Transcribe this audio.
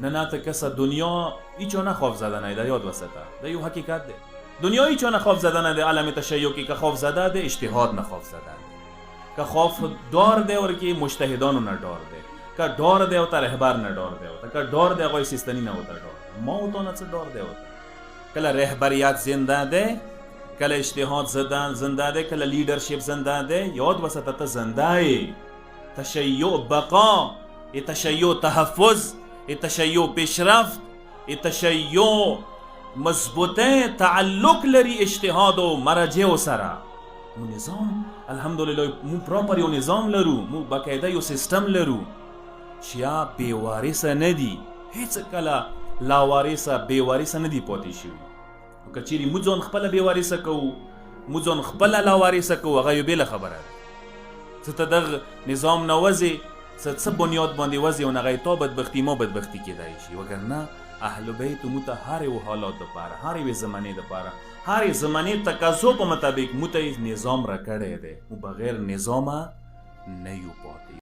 نه تا کسا دنیا ایچو نه خوف زدنه ده، یاد وسطه ده یو حقیقت ده. دنیا ایچو نه خوف زدنه ده، عالم تشیع که خوف زده ده اجتهاد نه خوف زده ده، که خوف دار ده اور که مجتهدانو نه دار ده، که دار ده و تا رهبر نه دار ده و تا که دار ده آقای سیستانی نه ہوتا دار ما و تو نه چه دار ده ہوتا. کلا رهبریت زنده ده، کلا اجتهاد زنده ده، کلا لیڈرشپ زنده ده، یاد وسطه تا زنده. تشیع بقا، تشیع تحفظ، تشیع پیشرفت، تشیع مضبوطه تعلق لري اجتهاد و مرجع و سره. مو نظام الحمدلله مو پراپر یو نظام لرو، مو باقاعده یو سیستم لرو چیا بیوارثه ندی، هیڅ کله لاوارثه بیوارثه ندی پاتې شوي. که چیرې مو ځان خپله بیوارثه کوو، مو ځان خپله لاوارثه کوو، هغه یو بېله خبره ده. څه ته دغه نظام نه وځې، څه بنیاد باندې وځې او هغه تا بدبختي ما بدبختي کېدای شي. وګرنه اهل بیت مو ته هر یو حالات دپاره، هر یوې زمانې دپاره، هر زمانې تقاضو په مطابق مو ته نظام را کړی دی. مو بغیر نظامه نه یو پاتې.